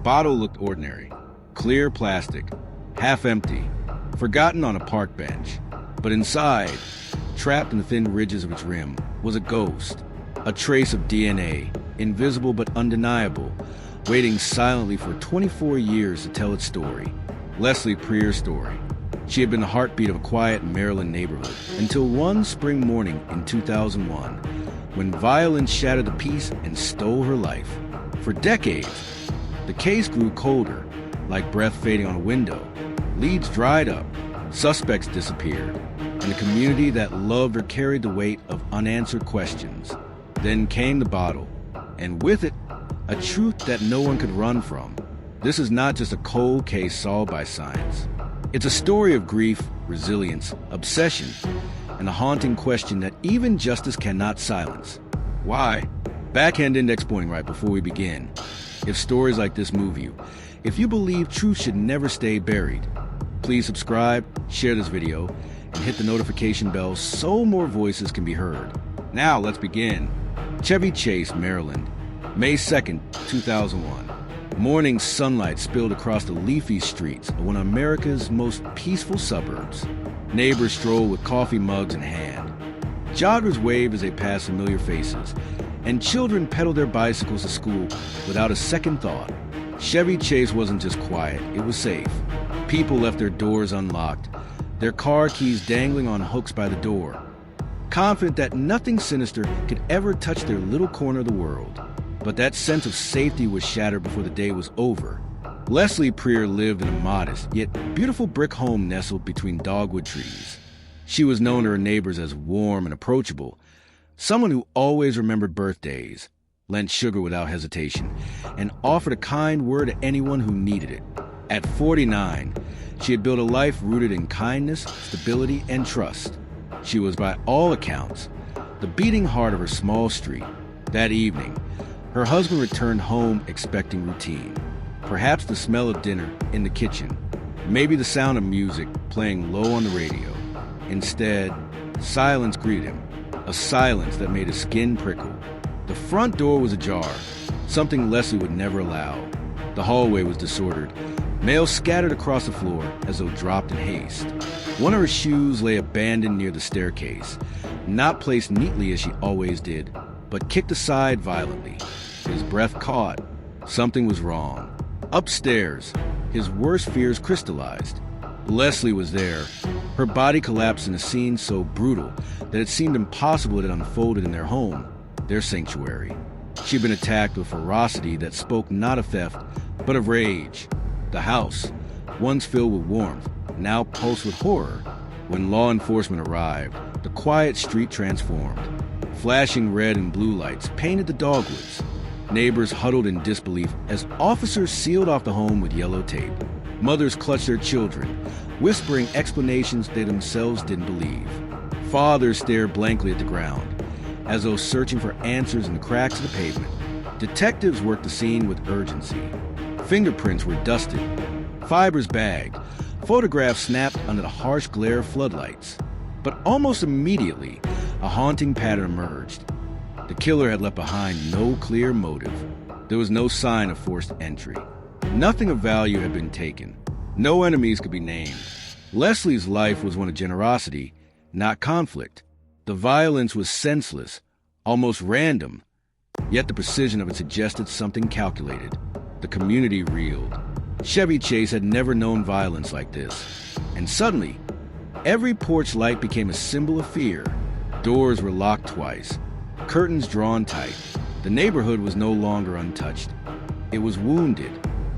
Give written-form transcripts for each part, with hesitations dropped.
bottle looked ordinary. Clear plastic, half empty, forgotten on a park bench. But inside, trapped in the thin ridges of its rim, was a ghost. A trace of DNA, invisible but undeniable, waiting silently for 24 years to tell its story. Leslie Preer's story. She had been the heartbeat of a quiet Maryland neighborhood until one spring morning in 2001, when violence shattered the peace and stole her life. For decades, the case grew colder, like breath fading on a window. Leads dried up, suspects disappeared, and the community that loved her carried the weight of unanswered questions. Then came the bottle, and with it, a truth that no one could run from. This is not just a cold case solved by science. It's a story of grief, resilience, obsession, and a haunting question that even justice cannot silence. Why? Backhand index pointing right before we begin. If stories like this move you, if you believe truth should never stay buried, please subscribe, share this video, and hit the notification bell so more voices can be heard. Now let's begin. Chevy Chase, Maryland, May 2nd, 2001. Morning sunlight spilled across the leafy streets of one of America's most peaceful suburbs. Neighbors stroll with coffee mugs in hand. Joggers wave as they pass familiar faces, and children pedal their bicycles to school without a second thought. Chevy Chase wasn't just quiet, it was safe. People left their doors unlocked, their car keys dangling on hooks by the door, confident that nothing sinister could ever touch their little corner of the world. But that sense of safety was shattered before the day was over. Leslie Preer lived in a modest, yet beautiful brick home nestled between dogwood trees. She was known to her neighbors as warm and approachable, someone who always remembered birthdays, lent sugar without hesitation, and offered a kind word to anyone who needed it. At 49, she had built a life rooted in kindness, stability, and trust. She was, by all accounts, the beating heart of her small street. That evening, her husband returned home expecting routine. Perhaps the smell of dinner in the kitchen, maybe the sound of music playing low on the radio. Instead, silence greeted him, a silence that made his skin prickle. The front door was ajar, something Leslie would never allow. The hallway was disordered, mail scattered across the floor as though dropped in haste. One of her shoes lay abandoned near the staircase, not placed neatly as she always did, but kicked aside violently. His breath caught. Something was wrong. Upstairs, his worst fears crystallized. Leslie was there. Her body collapsed in a scene so brutal that it seemed impossible it had unfolded in their home, their sanctuary. She'd been attacked with ferocity that spoke not of theft, but of rage. The house, once filled with warmth, now pulsed with horror. When law enforcement arrived, the quiet street transformed. Flashing red and blue lights painted the dogwoods. Neighbors huddled in disbelief as officers sealed off the home with yellow tape. Mothers clutched their children, whispering explanations they themselves didn't believe. Fathers stared blankly at the ground, as though searching for answers in the cracks of the pavement. Detectives worked the scene with urgency. Fingerprints were dusted, fibers bagged, photographs snapped under the harsh glare of floodlights. But almost immediately, a haunting pattern emerged. The killer had left behind no clear motive. There was no sign of forced entry. Nothing of value had been taken. No enemies could be named. Leslie's life was one of generosity, not conflict. The violence was senseless, almost random, yet the precision of it suggested something calculated. The community reeled. Chevy Chase had never known violence like this. And suddenly, every porch light became a symbol of fear. Doors were locked twice, curtains drawn tight. The neighborhood was no longer untouched. It was wounded.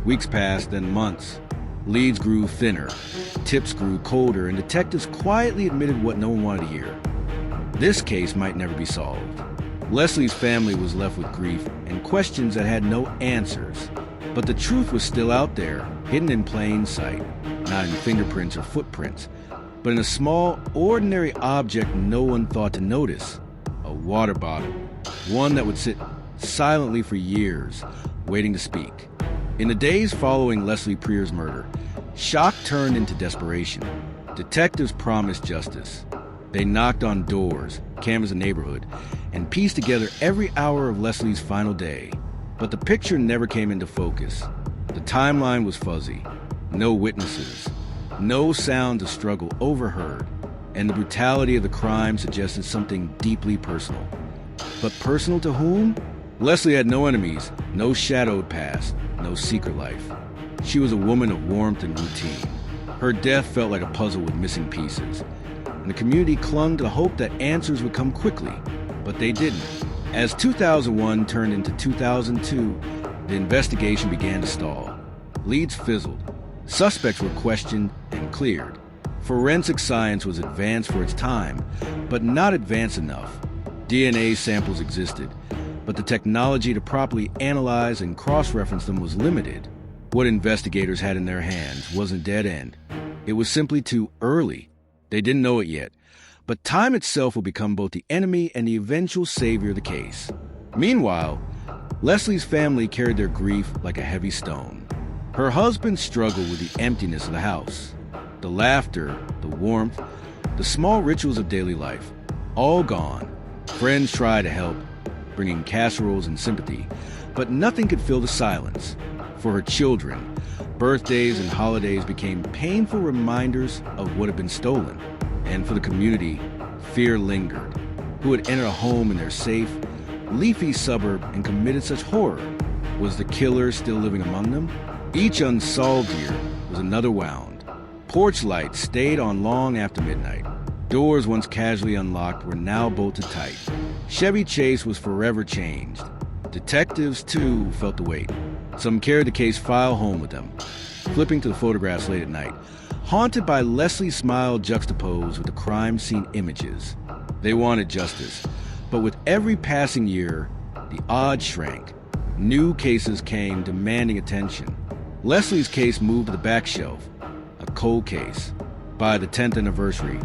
Weeks passed, then months. Leads grew thinner, tips grew colder, and detectives quietly admitted what no one wanted to hear. This case might never be solved. Leslie's family was left with grief and questions that had no answers. But the truth was still out there, hidden in plain sight, not in fingerprints or footprints, but in a small, ordinary object no one thought to notice. A water bottle, one that would sit silently for years, waiting to speak. In the days following Leslie Preer's murder, shock turned into desperation. Detectives promised justice. They knocked on doors, canvassed the neighborhood, and pieced together every hour of Leslie's final day. But the picture never came into focus. The timeline was fuzzy. No witnesses. No sound of struggle overheard. And the brutality of the crime suggested something deeply personal. But personal to whom? Leslie had no enemies, no shadowed past, no secret life. She was a woman of warmth and routine. Her death felt like a puzzle with missing pieces. And the community clung to the hope that answers would come quickly, but they didn't. As 2001 turned into 2002, the investigation began to stall. Leads fizzled. Suspects were questioned and cleared. Forensic science was advanced for its time, but not advanced enough. DNA samples existed, but the technology to properly analyze and cross-reference them was limited. What investigators had in their hands wasn't dead end. It was simply too early. They didn't know it yet, but time itself will become both the enemy and the eventual savior of the case. Meanwhile, Leslie's family carried their grief like a heavy stone. Her husband struggled with the emptiness of the house. The laughter, the warmth, the small rituals of daily life, all gone. Friends tried to help, bringing casseroles and sympathy, but nothing could fill the silence. For her children, birthdays and holidays became painful reminders of what had been stolen. And for the community, fear lingered. Who had entered a home in their safe, leafy suburb and committed such horror? Was the killer still living among them? Each unsolved year was another wound. Porch lights stayed on long after midnight. Doors once casually unlocked were now bolted tight. Chevy Chase was forever changed. Detectives, too, felt the weight. Some carried the case file home with them, flipping to the photographs late at night, haunted by Leslie's smile juxtaposed with the crime scene images. They wanted justice, but with every passing year, the odds shrank. New cases came demanding attention. Leslie's case moved to the back shelf, a cold case. By the 10th anniversary,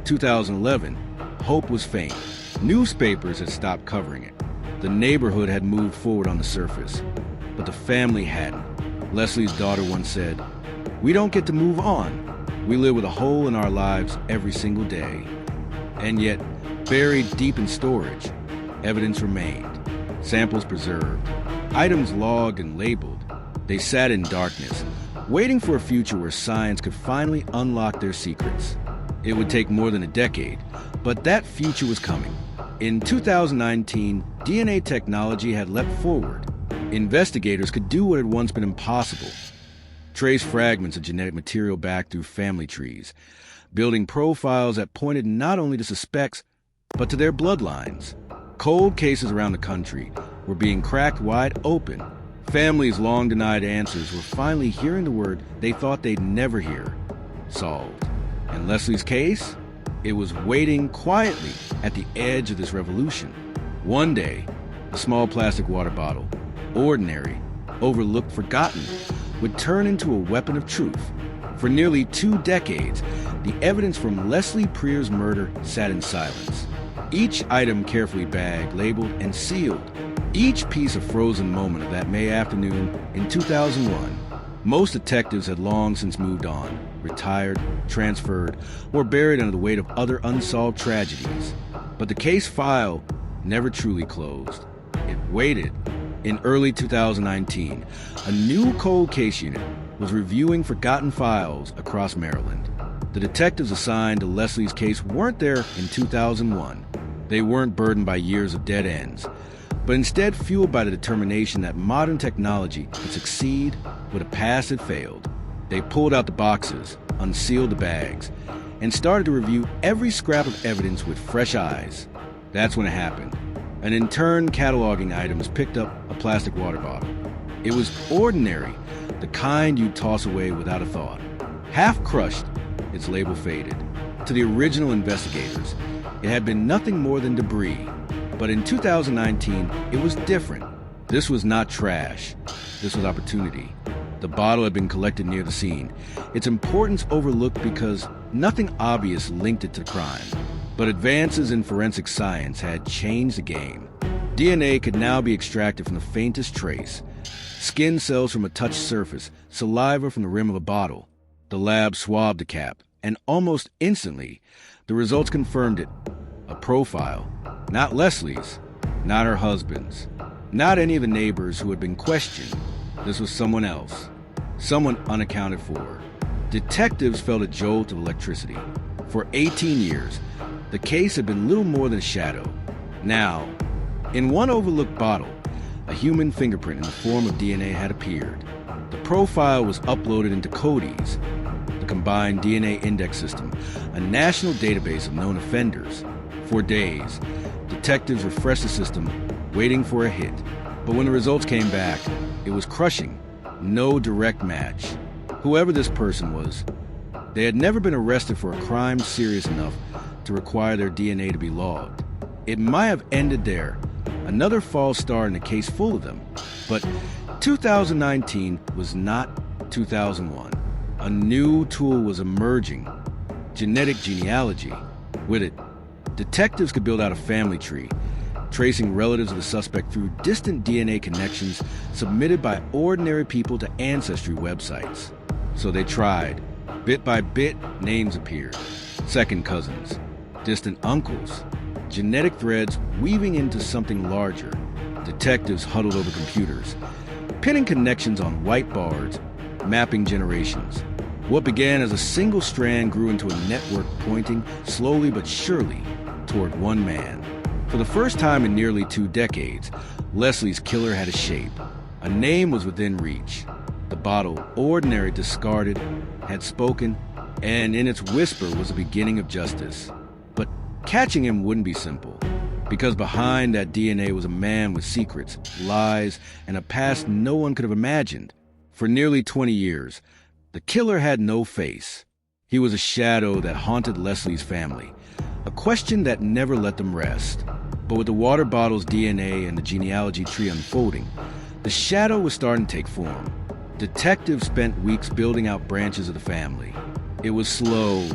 2011, hope was faint. Newspapers had stopped covering it. The neighborhood had moved forward on the surface, but the family hadn't. Leslie's daughter once said, "We don't get to move on. We live with a hole in our lives every single day." And yet, buried deep in storage, evidence remained. Samples preserved, items logged and labeled. They sat in darkness, waiting for a future where science could finally unlock their secrets. It would take more than a decade, but that future was coming. In 2019, DNA technology had leapt forward. Investigators could do what had once been impossible: trace fragments of genetic material back through family trees, building profiles that pointed not only to suspects, but to their bloodlines. Cold cases around the country were being cracked wide open. Families long denied answers were finally hearing the word they thought they'd never hear: solved. And Leslie's case? It was waiting quietly at the edge of this revolution. One day, a small plastic water bottle, ordinary, overlooked, forgotten, would turn into a weapon of truth. For nearly 2 decades, the evidence from Leslie Preer's murder sat in silence. Each item carefully bagged, labeled, and sealed. Each piece a frozen moment of that May afternoon in 2001. Most detectives had long since moved on, retired, transferred, or buried under the weight of other unsolved tragedies. But the case file never truly closed. It waited. In early 2019, a new cold case unit was reviewing forgotten files across Maryland. The detectives assigned to Leslie's case weren't there in 2001. They weren't burdened by years of dead ends, but instead fueled by the determination that modern technology could succeed with a past that failed. They pulled out the boxes, unsealed the bags, and started to review every scrap of evidence with fresh eyes. That's when it happened. An intern cataloging items picked up a plastic water bottle. It was ordinary, the kind you'd toss away without a thought. Half crushed, its label faded. To the original investigators, it had been nothing more than debris. But in 2019, it was different. This was not trash. This was opportunity. The bottle had been collected near the scene, its importance overlooked because nothing obvious linked it to the crime. But advances in forensic science had changed the game. DNA could now be extracted from the faintest trace. Skin cells from a touched surface, saliva from the rim of a bottle. The lab swabbed the cap, and almost instantly, the results confirmed it. A profile. Not Leslie's, not her husband's, not any of the neighbors who had been questioned. This was someone else. someone unaccounted for. Detectives felt a jolt of electricity. For 18 years, the case had been little more than a shadow. Now, in one overlooked bottle, a human fingerprint in the form of DNA had appeared. The profile was uploaded into CODIS, the Combined DNA Index System, a national database of known offenders. For days, detectives refreshed the system, waiting for a hit. But when the results came back, it was crushing. No direct match. Whoever this person was, they had never been arrested for a crime serious enough to require their DNA to be logged. It might have ended there, another false start in a case full of them. But 2019 was not 2001. A new tool was emerging, genetic genealogy. With it, detectives could build out a family tree, tracing relatives of the suspect through distant DNA connections submitted by ordinary people to ancestry websites. So they tried. Bit by bit, names appeared. Second cousins, distant uncles, genetic threads weaving into something larger. Detectives huddled over computers, pinning connections on whiteboards, mapping generations. What began as a single strand grew into a network pointing, slowly but surely, toward one man. For the first time in nearly 2 decades, Leslie's killer had a shape. A name was within reach. The bottle, ordinary, discarded, had spoken, and in its whisper was the beginning of justice. But catching him wouldn't be simple, because behind that DNA was a man with secrets, lies, and a past no one could have imagined. For nearly 20 years, the killer had no face. He was a shadow that haunted Leslie's family, a question that never let them rest. But with the water bottle's DNA and the genealogy tree unfolding, the shadow was starting to take form. Detectives spent weeks building out branches of the family. It was slow,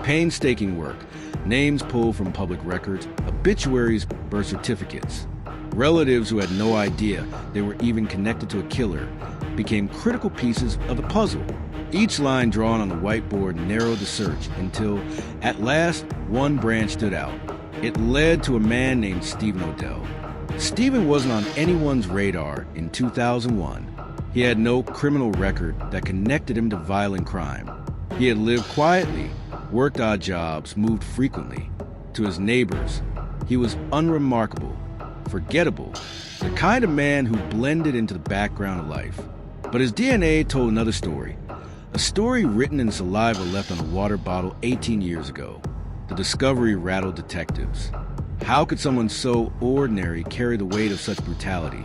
painstaking work. Names pulled from public records, obituaries, birth certificates. Relatives who had no idea they were even connected to a killer became critical pieces of the puzzle. Each line drawn on the whiteboard narrowed the search until, at last, one branch stood out. It led to a man named Stephen Odell. Stephen wasn't on anyone's radar in 2001. He had no criminal record that connected him to violent crime. He had lived quietly, worked odd jobs, moved frequently. To his neighbors, he was unremarkable, forgettable, the kind of man who blended into the background of life. But his DNA told another story, a story written in saliva left on a water bottle 18 years ago. The discovery rattled detectives. How could someone so ordinary carry the weight of such brutality?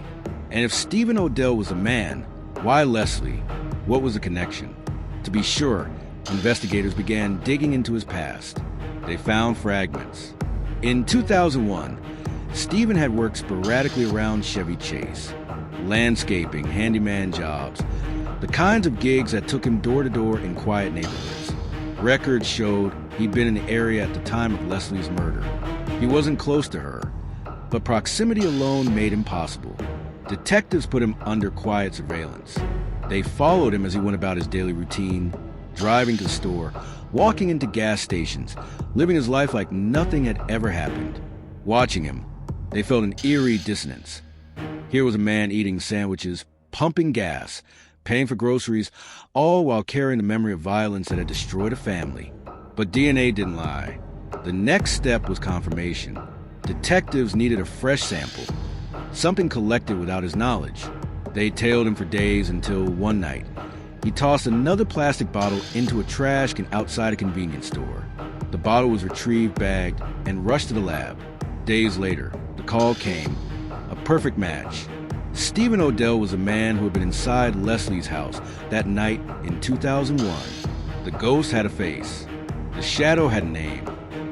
And if Stephen Odell was a man, why Leslie? What was the connection? To be sure, investigators began digging into his past. They found fragments. In 2001, Stephen had worked sporadically around Chevy Chase. Landscaping, handyman jobs, the kinds of gigs that took him door to door in quiet neighborhoods. Records showed he'd been in the area at the time of Leslie's murder. He wasn't close to her, but proximity alone made him possible. Detectives put him under quiet surveillance. They followed him as he went about his daily routine, driving to the store, walking into gas stations, living his life like nothing had ever happened. Watching him, they felt an eerie dissonance. Here was a man eating sandwiches, pumping gas, paying for groceries, all while carrying the memory of violence that had destroyed a family. But DNA didn't lie. The next step was confirmation. Detectives needed a fresh sample, something collected without his knowledge. They tailed him for days until one night, he tossed another plastic bottle into a trash can outside a convenience store. The bottle was retrieved, bagged, and rushed to the lab. Days later, the call came. A perfect match. Stephen Odell was a man who had been inside Leslie's house that night in 2001. The ghost had a face. The shadow had a name.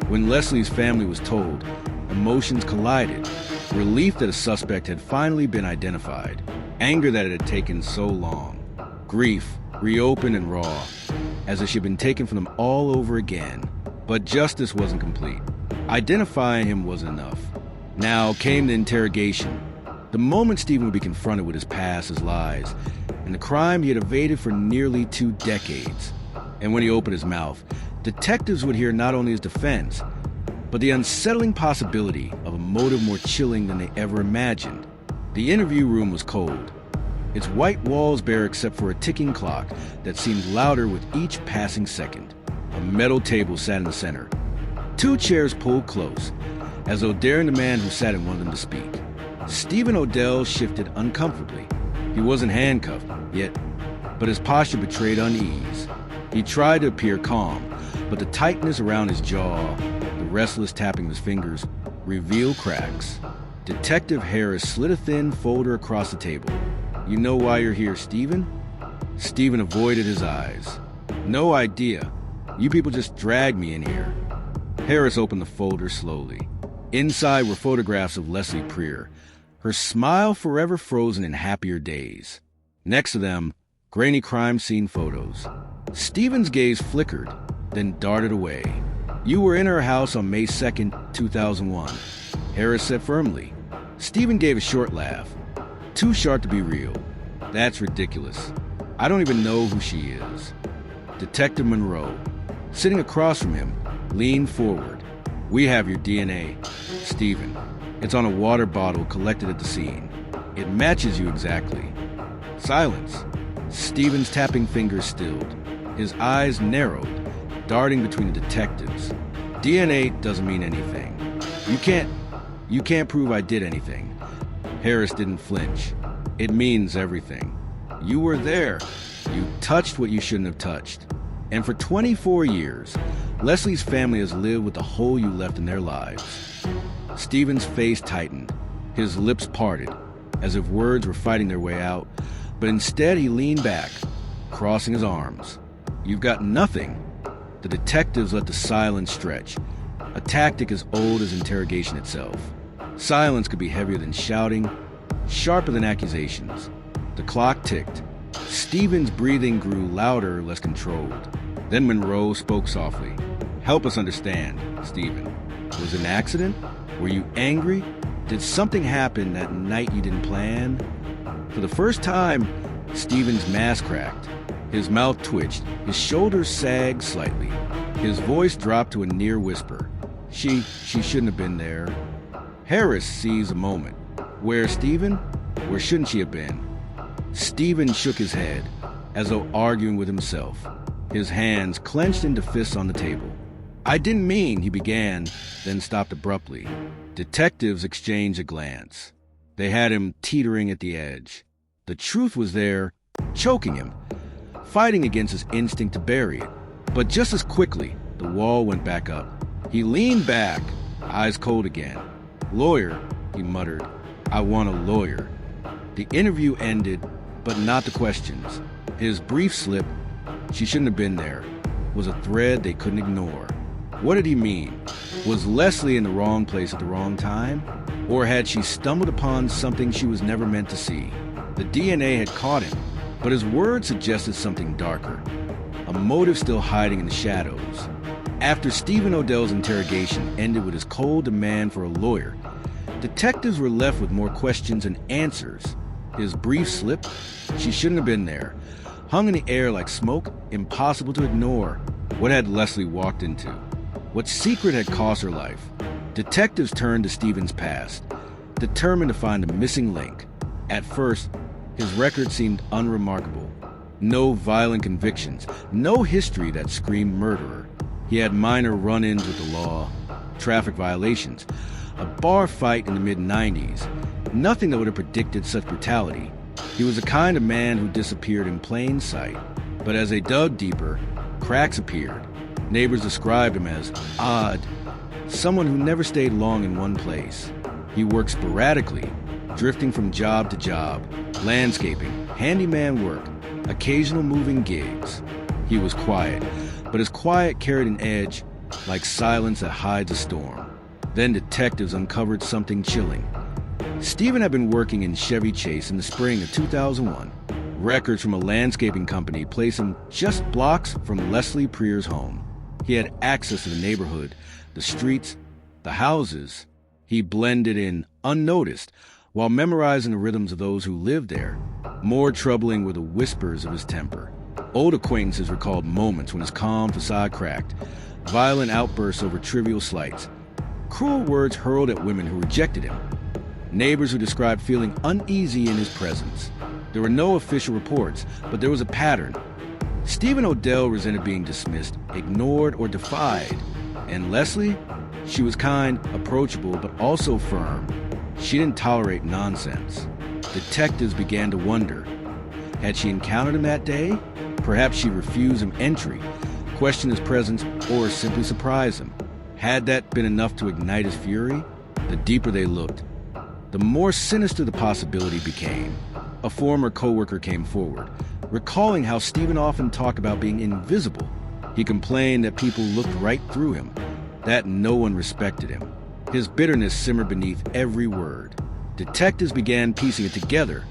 When Leslie's family was told, emotions collided. Relief that a suspect had finally been identified. Anger that it had taken so long. Grief, reopened and raw, as if she'd been taken from them all over again. But justice wasn't complete. Identifying him wasn't enough. Now came the interrogation. The moment Stephen would be confronted with his past, his lies, and the crime he had evaded for nearly 2 decades. And when he opened his mouth, detectives would hear not only his defense, but the unsettling possibility of a motive more chilling than they ever imagined. The interview room was cold. Its white walls bare except for a ticking clock that seemed louder with each passing second. A metal table sat in the center. Two chairs pulled close, as though daring the man who sat in one of them to speak. Stephen Odell shifted uncomfortably. He wasn't handcuffed yet, but his posture betrayed unease. He tried to appear calm, but the tightness around his jaw, the restless tapping of his fingers, revealed cracks. Detective Harris slid a thin folder across the table. "You know why you're here, Stephen?" Stephen avoided his eyes. "No idea. You people just dragged me in here." Harris opened the folder slowly. Inside were photographs of Leslie Preer, her smile forever frozen in happier days. Next to them, grainy crime scene photos. Stephen's gaze flickered, then darted away. "You were in her house on May 2nd, 2001, Harris said firmly. Stephen gave a short laugh. "Too sharp to be real. That's ridiculous. I don't even know who she is." Detective Monroe, sitting across from him, leaned forward. "We have your DNA, Stephen. It's on a water bottle collected at the scene. It matches you exactly." Silence. Stephen's tapping fingers stilled. His eyes narrowed, darting between the detectives. "DNA doesn't mean anything. You can't prove I did anything." Harris didn't flinch. "It means everything. You were there. You touched what you shouldn't have touched. And for 24 years, Leslie's family has lived with the hole you left in their lives." Stephen's face tightened. His lips parted, as if words were fighting their way out, but instead he leaned back, crossing his arms. "You've got nothing." The detectives let the silence stretch, a tactic as old as interrogation itself. Silence could be heavier than shouting, sharper than accusations. The clock ticked. Stephen's breathing grew louder, less controlled. Then Monroe spoke softly. "Help us understand, Stephen. Was it an accident? Were you angry? Did something happen that night you didn't plan?" For the first time, Stephen's mask cracked. His mouth twitched. His shoulders sagged slightly. His voice dropped to a near whisper. She shouldn't have been there." Harris seized a moment. "Where, Stephen? Where shouldn't she have been?" Stephen shook his head, as though arguing with himself. His hands clenched into fists on the table. "I didn't mean," he began, then stopped abruptly. Detectives exchanged a glance. They had him teetering at the edge. The truth was there, choking him, fighting against his instinct to bury it. But just as quickly, the wall went back up. He leaned back, eyes cold again. "Lawyer," he muttered. "I want a lawyer." The interview ended, but not the questions. His brief slip, "She shouldn't have been there," was a thread they couldn't ignore. What did he mean? Was Leslie in the wrong place at the wrong time? Or had she stumbled upon something she was never meant to see? The DNA had caught him, but his words suggested something darker. A motive still hiding in the shadows. After Stephen Odell's interrogation ended with his cold demand for a lawyer, detectives were left with more questions than answers. His brief slip, "She shouldn't have been there," hung in the air like smoke, impossible to ignore. What had Leslie walked into? What secret had cost her life? Detectives turned to Stephen's past, determined to find a missing link. At first, his record seemed unremarkable. No violent convictions, no history that screamed murderer. He had minor run-ins with the law, traffic violations, a bar fight in the mid-90s. Nothing that would have predicted such brutality. He was the kind of man who disappeared in plain sight. But as they dug deeper, cracks appeared. Neighbors described him as odd, someone who never stayed long in one place. He worked sporadically, drifting from job to job, landscaping, handyman work, occasional moving gigs. He was quiet, but his quiet carried an edge, like silence that hides a storm. Then detectives uncovered something chilling. Stephen had been working in Chevy Chase in the spring of 2001. Records from a landscaping company placed him just blocks from Leslie Preer's home. He had access to the neighborhood, the streets, the houses. He blended in, unnoticed, while memorizing the rhythms of those who lived there. More troubling were the whispers of his temper. Old acquaintances recalled moments when his calm facade cracked, violent outbursts over trivial slights, cruel words hurled at women who rejected him, neighbors who described feeling uneasy in his presence. There were no official reports, but there was a pattern. Stephen Odell resented being dismissed, ignored, or defied. And Leslie? She was kind, approachable, but also firm. She didn't tolerate nonsense. Detectives began to wonder. Had she encountered him that day? Perhaps she refused him entry, questioned his presence, or simply surprised him. Had that been enough to ignite his fury? The deeper they looked, the more sinister the possibility became. A former co-worker came forward, recalling how Stephen often talked about being invisible. He complained that people looked right through him, that no one respected him. His bitterness simmered beneath every word. Detectives began piecing it together.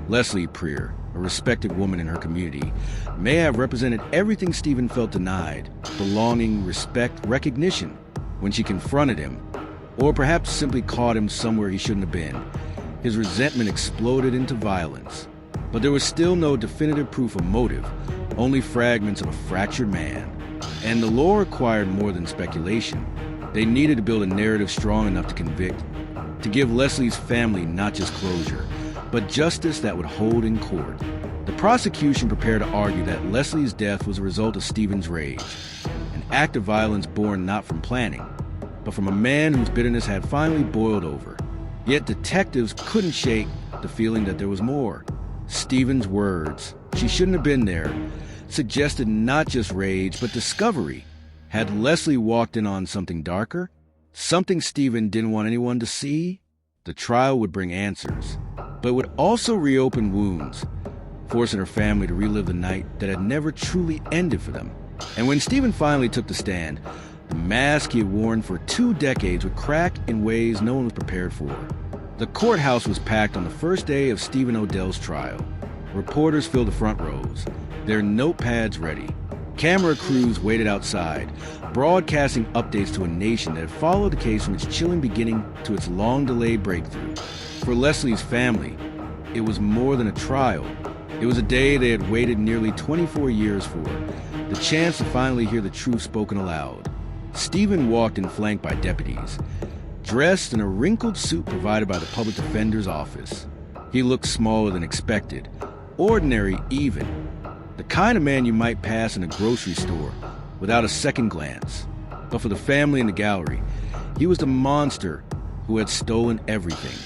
Leslie Preer, a respected woman in her community, may have represented everything Stephen felt denied: belonging, respect, recognition. When she confronted him, or perhaps simply caught him somewhere he shouldn't have been, his resentment exploded into violence. But there was still no definitive proof of motive, only fragments of a fractured man. And the law required more than speculation. They needed to build a narrative strong enough to convict, to give Leslie's family not just closure, but justice that would hold in court. The prosecution prepared to argue that Leslie's death was a result of Stephen's rage, an act of violence born not from planning, but from a man whose bitterness had finally boiled over. Yet detectives couldn't shake the feeling that there was more. Stephen's words, "She shouldn't have been there," suggested not just rage, but discovery. Had Leslie walked in on something darker? Something Stephen didn't want anyone to see? The trial would bring answers, but would also reopen wounds, forcing her family to relive the night that had never truly ended for them. And when Stephen finally took the stand, the mask he had worn for 2 decades would crack in ways no one was prepared for. The courthouse was packed on the first day of Stephen Odell's trial. Reporters filled the front rows, their notepads ready. Camera crews waited outside, broadcasting updates to a nation that had followed the case from its chilling beginning to its long-delayed breakthrough. For Leslie's family, it was more than a trial. It was a day they had waited nearly 24 years for, the chance to finally hear the truth spoken aloud. Stephen walked in flanked by deputies, dressed in a wrinkled suit provided by the public defender's office. He looked smaller than expected, ordinary even, the kind of man you might pass in a grocery store without a second glance. But for the family in the gallery, he was the monster who had stolen everything.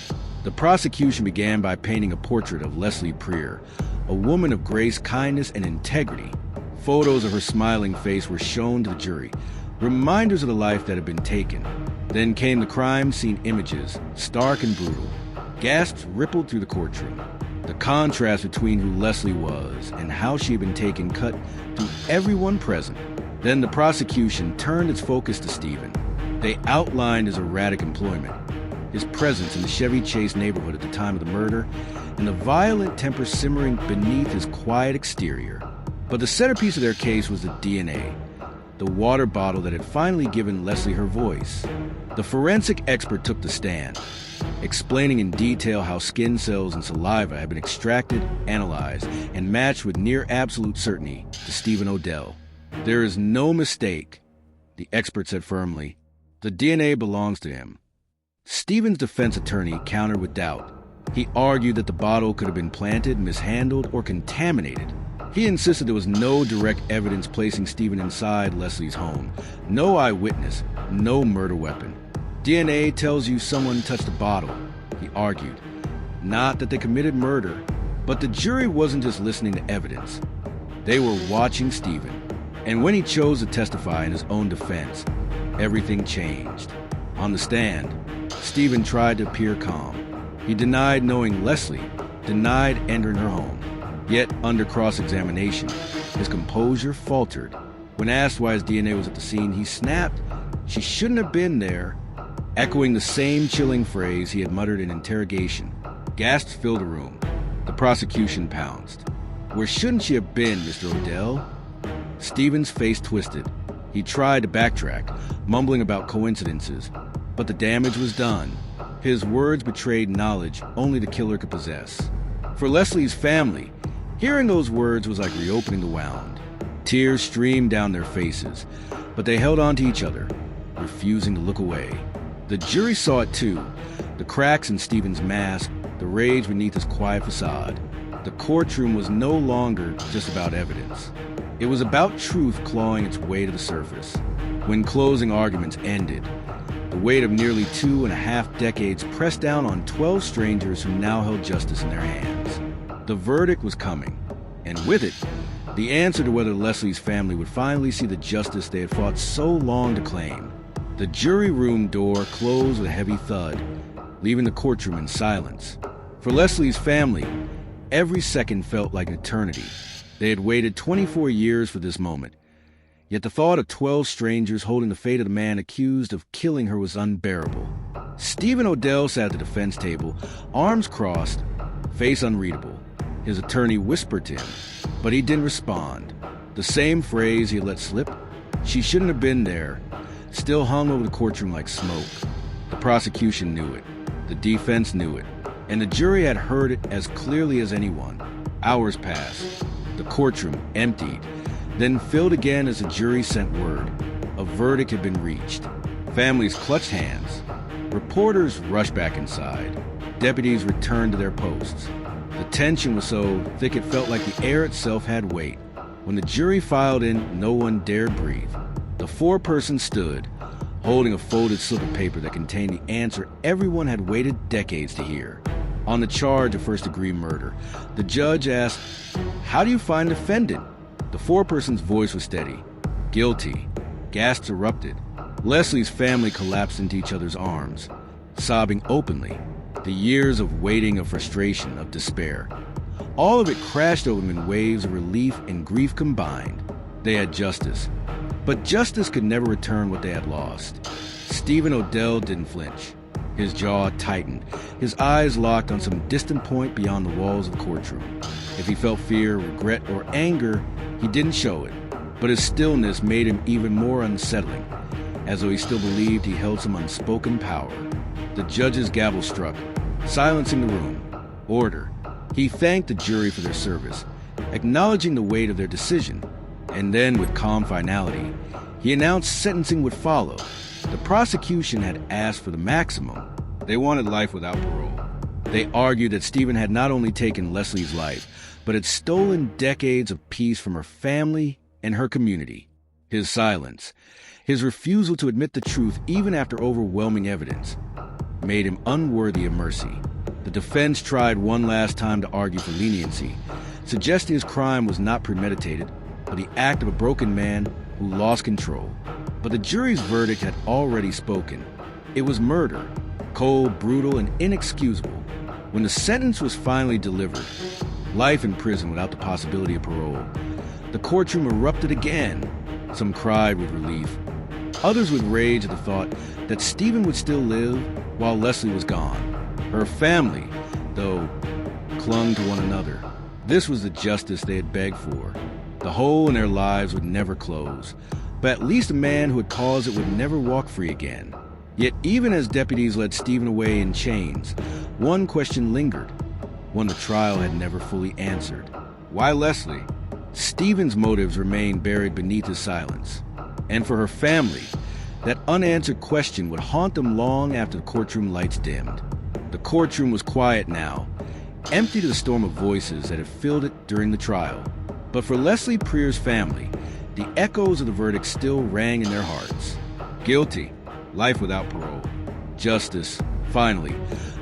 The prosecution began by painting a portrait of Leslie Preer, a woman of grace, kindness, and integrity. Photos of her smiling face were shown to the jury, reminders of the life that had been taken. Then came the crime scene images, stark and brutal. Gasps rippled through the courtroom. The contrast between who Leslie was and how she had been taken cut through everyone present. Then the prosecution turned its focus to Stephen. They outlined his erratic employment, his presence in the Chevy Chase neighborhood at the time of the murder, and the violent temper simmering beneath his quiet exterior. But the centerpiece of their case was the DNA, the water bottle that had finally given Leslie her voice. The forensic expert took the stand, explaining in detail how skin cells and saliva had been extracted, analyzed, and matched with near absolute certainty to Stephen Odell. "There is no mistake," the expert said firmly. "The DNA belongs to him." Stephen's defense attorney countered with doubt. He argued that the bottle could have been planted, mishandled, or contaminated. He insisted there was no direct evidence placing Stephen inside Leslie's home, no eyewitness, no murder weapon. "DNA tells you someone touched the bottle," he argued. Not that they committed murder, but the jury wasn't just listening to evidence. They were watching Stephen. And when he chose to testify in his own defense, everything changed. On the stand, Stephen tried to appear calm. He denied knowing Leslie, denied entering her home. Yet, under cross-examination, his composure faltered. When asked why his DNA was at the scene, he snapped, "She shouldn't have been there," echoing the same chilling phrase he had muttered in interrogation. Gasps filled the room. The prosecution pounced. "Where shouldn't she have been, Mr. Odell?" Stephen's face twisted. He tried to backtrack, mumbling about coincidences, but the damage was done. His words betrayed knowledge only the killer could possess. For Leslie's family, hearing those words was like reopening the wound. Tears streamed down their faces, but they held on to each other, refusing to look away. The jury saw it too, the cracks in Stephen's mask, the rage beneath his quiet facade. The courtroom was no longer just about evidence. It was about truth clawing its way to the surface. When closing arguments ended, the weight of nearly 2.5 decades pressed down on 12 strangers who now held justice in their hands. The verdict was coming, and with it, the answer to whether Leslie's family would finally see the justice they had fought so long to claim. The jury room door closed with a heavy thud, leaving the courtroom in silence. For Leslie's family, every second felt like an eternity. They had waited 24 years for this moment. Yet the thought of 12 strangers holding the fate of the man accused of killing her was unbearable. Stephen Odell sat at the defense table, arms crossed, face unreadable. His attorney whispered to him, but he didn't respond. The same phrase he had let slip, "She shouldn't have been there," still hung over the courtroom like smoke. The prosecution knew it. The defense knew it. And the jury had heard it as clearly as anyone. Hours passed. The courtroom emptied, then filled again as the jury sent word. A verdict had been reached. Families clutched hands. Reporters rushed back inside. Deputies returned to their posts. The tension was so thick it felt like the air itself had weight. When the jury filed in, no one dared breathe. The foreperson stood, holding a folded slip of paper that contained the answer everyone had waited decades to hear. On the charge of first-degree murder, the judge asked, "How do you find the defendant?" The foreperson's voice was steady. "Guilty." Gasps erupted. Leslie's family collapsed into each other's arms, sobbing openly. The years of waiting, of frustration, of despair. All of it crashed over them in waves of relief and grief combined. They had justice. But justice could never return what they had lost. Stephen Odell didn't flinch. His jaw tightened, his eyes locked on some distant point beyond the walls of the courtroom. If he felt fear, regret, or anger, he didn't show it. But his stillness made him even more unsettling, as though he still believed he held some unspoken power. The judge's gavel struck, silencing the room. Order. He thanked the jury for their service, acknowledging the weight of their decision. And then, with calm finality, he announced sentencing would follow. The prosecution had asked for the maximum. They wanted life without parole. They argued that Stephen had not only taken Leslie's life, but had stolen decades of peace from her family and her community. His silence, his refusal to admit the truth even after overwhelming evidence, made him unworthy of mercy. The defense tried one last time to argue for leniency, suggesting his crime was not premeditated, but the act of a broken man who lost control. But the jury's verdict had already spoken. It was murder, cold, brutal, and inexcusable. When the sentence was finally delivered, life in prison without the possibility of parole, the courtroom erupted again. Some cried with relief. Others with rage at the thought that Stephen would still live while Leslie was gone. Her family, though, clung to one another. This was the justice they had begged for. The hole in their lives would never close, but at least a man who had caused it would never walk free again. Yet even as deputies led Stephen away in chains, one question lingered, one the trial had never fully answered. Why Leslie? Stephen's motives remained buried beneath his silence. And for her family, that unanswered question would haunt them long after the courtroom lights dimmed. The courtroom was quiet now, empty to the storm of voices that had filled it during the trial. But for Leslie Preer's family, the echoes of the verdict still rang in their hearts. Guilty, life without parole. Justice, finally,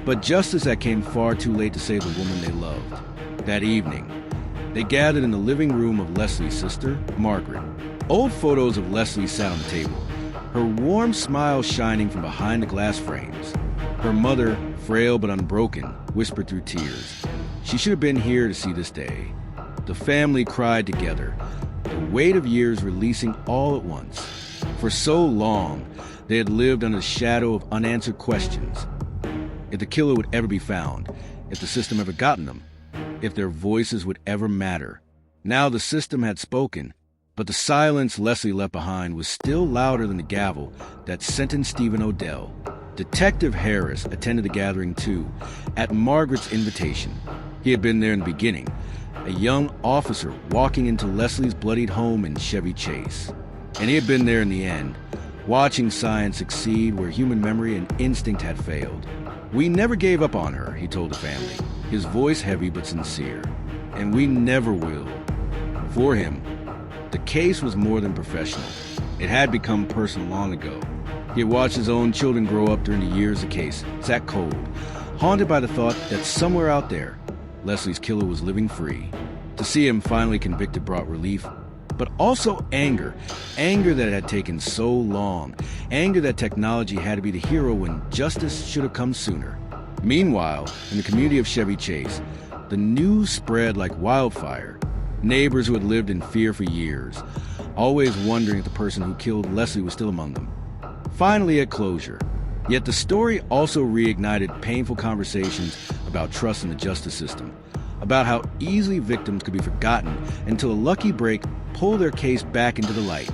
but justice that came far too late to save the woman they loved. That evening, they gathered in the living room of Leslie's sister, Margaret. Old photos of Leslie sat on the table, her warm smile shining from behind the glass frames. Her mother, frail but unbroken, whispered through tears, "She should have been here to see this day." The family cried together, the weight of years releasing all at once. For so long, they had lived under the shadow of unanswered questions. If the killer would ever be found, if the system ever gotten them, if their voices would ever matter. Now the system had spoken, but the silence Leslie left behind was still louder than the gavel that sentenced Stephen Odell. Detective Harris attended the gathering too, at Margaret's invitation. He had been there in the beginning, a young officer walking into Leslie's bloodied home in Chevy Chase. And he had been there in the end, watching science succeed where human memory and instinct had failed. "We never gave up on her," he told the family, his voice heavy but sincere. and we never will. For him, the case was more than professional. It had become personal long ago. He had watched his own children grow up during the years the case sat cold, haunted by the thought that somewhere out there, Leslie's killer was living free. To see him finally convicted brought relief, but also anger. Anger that it had taken so long. Anger that technology had to be the hero when justice should have come sooner. Meanwhile, in the community of Chevy Chase, the news spread like wildfire. Neighbors who had lived in fear for years, always wondering if the person who killed Leslie was still among them. Finally at closure. Yet the story also reignited painful conversations about trust in the justice system, about how easily victims could be forgotten until a lucky break pulled their case back into the light.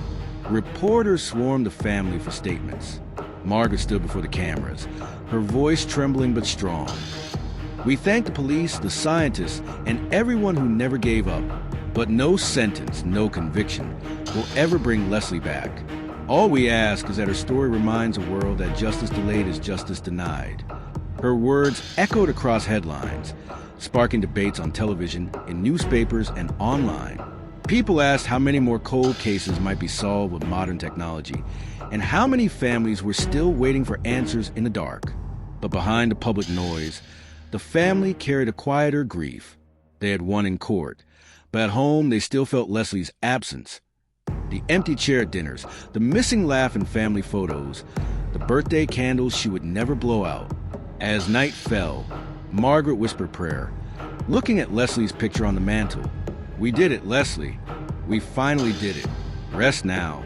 Reporters swarmed the family for statements. Margaret stood before the cameras, her voice trembling but strong. We thank the police, the scientists, and everyone who never gave up. But no sentence, no conviction, will ever bring Leslie back. All we ask is that her story reminds the world that justice delayed is justice denied. Her words echoed across headlines, sparking debates on television, in newspapers, and online. People asked how many more cold cases might be solved with modern technology, and how many families were still waiting for answers in the dark. But behind the public noise, the family carried a quieter grief. They had won in court, but at home they still felt Leslie's absence. The empty chair at dinners, the missing laugh in family photos, the birthday candles she would never blow out. As night fell, Margaret whispered prayer, looking at Leslie's picture on the mantle. We did it, Leslie. We finally did it. Rest now.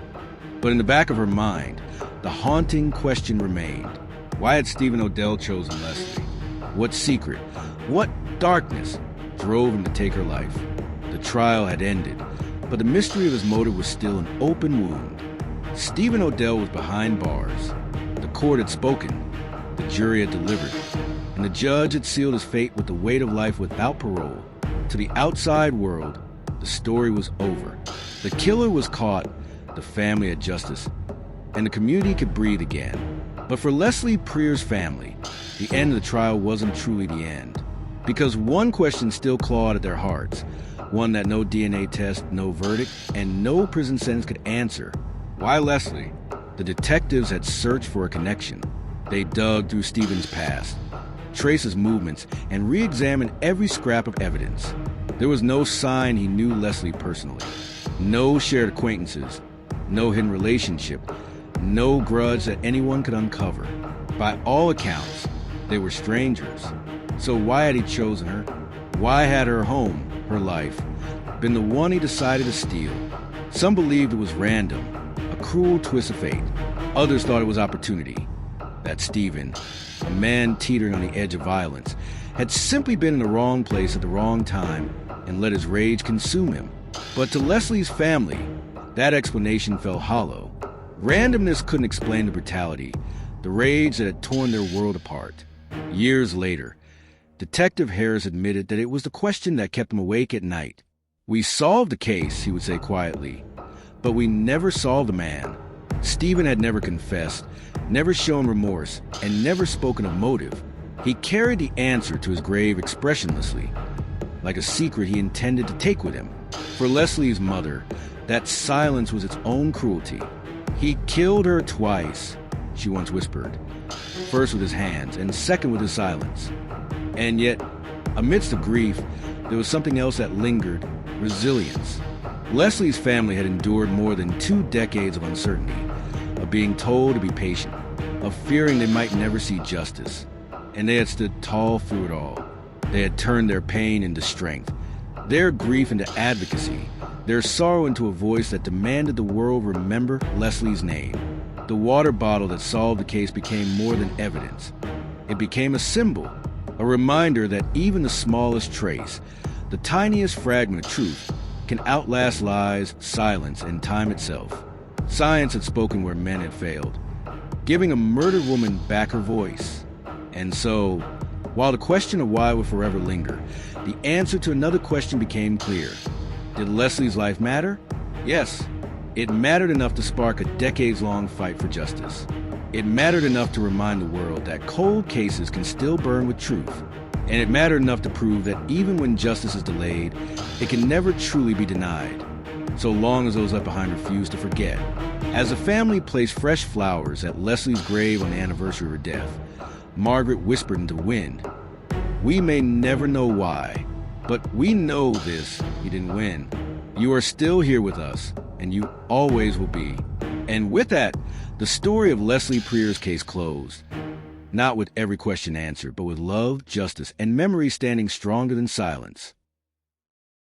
But in the back of her mind, the haunting question remained. Why had Stephen Odell chosen Leslie? What secret, what darkness drove him to take her life? The trial had ended, but the mystery of his motive was still an open wound. Stephen Odell was behind bars. The court had spoken, the jury had delivered, and the judge had sealed his fate with the weight of life without parole. To the outside world, the story was over. The killer was caught, the family had justice, and the community could breathe again. But for Leslie Preer's family, the end of the trial wasn't truly the end, because one question still clawed at their hearts. One that no DNA test, no verdict, and no prison sentence could answer. Why Leslie? The detectives had searched for a connection. They dug through Stephen's past, traced his movements, and re-examined every scrap of evidence. There was no sign he knew Leslie personally. No shared acquaintances, no hidden relationship, no grudge that anyone could uncover. By all accounts, they were strangers. So why had he chosen her? Why had her home, her life, been the one he decided to steal? Some believed it was random, a cruel twist of fate. Others thought it was opportunity. That Stephen, a man teetering on the edge of violence, had simply been in the wrong place at the wrong time and let his rage consume him. But to Leslie's family, that explanation fell hollow. Randomness couldn't explain the brutality, the rage that had torn their world apart. Years later, Detective Harris admitted that it was the question that kept him awake at night. We solved the case, he would say quietly, but we never solved the man. Stephen had never confessed, never shown remorse, and never spoken of motive. He carried the answer to his grave expressionlessly, like a secret he intended to take with him. For Leslie's mother, that silence was its own cruelty. He killed her twice, she once whispered, first with his hands and second with his silence. And yet, amidst the grief, there was something else that lingered: resilience. Leslie's family had endured more than 2 decades of uncertainty, of being told to be patient, of fearing they might never see justice. And they had stood tall through it all. They had turned their pain into strength, their grief into advocacy, their sorrow into a voice that demanded the world remember Leslie's name. The water bottle that solved the case became more than evidence. It became a symbol, a reminder that even the smallest trace, the tiniest fragment of truth, can outlast lies, silence, and time itself. Science had spoken where men had failed, giving a murdered woman back her voice. And so, while the question of why would forever linger, the answer to another question became clear. Did Leslie's life matter? Yes, it mattered enough to spark a decades-long fight for justice. It mattered enough to remind the world that cold cases can still burn with truth, And it mattered enough to prove that even when justice is delayed, it can never truly be denied, so long as those left behind refuse to forget. As the family placed fresh flowers at Leslie's grave on the anniversary of her death, Margaret whispered into the wind, "We may never know why, but we know this: you didn't win. You are still here with us, and you always will be." And with that, the story of Leslie Prier's case closed. Not with every question answered, but with love, justice, and memory standing stronger than silence.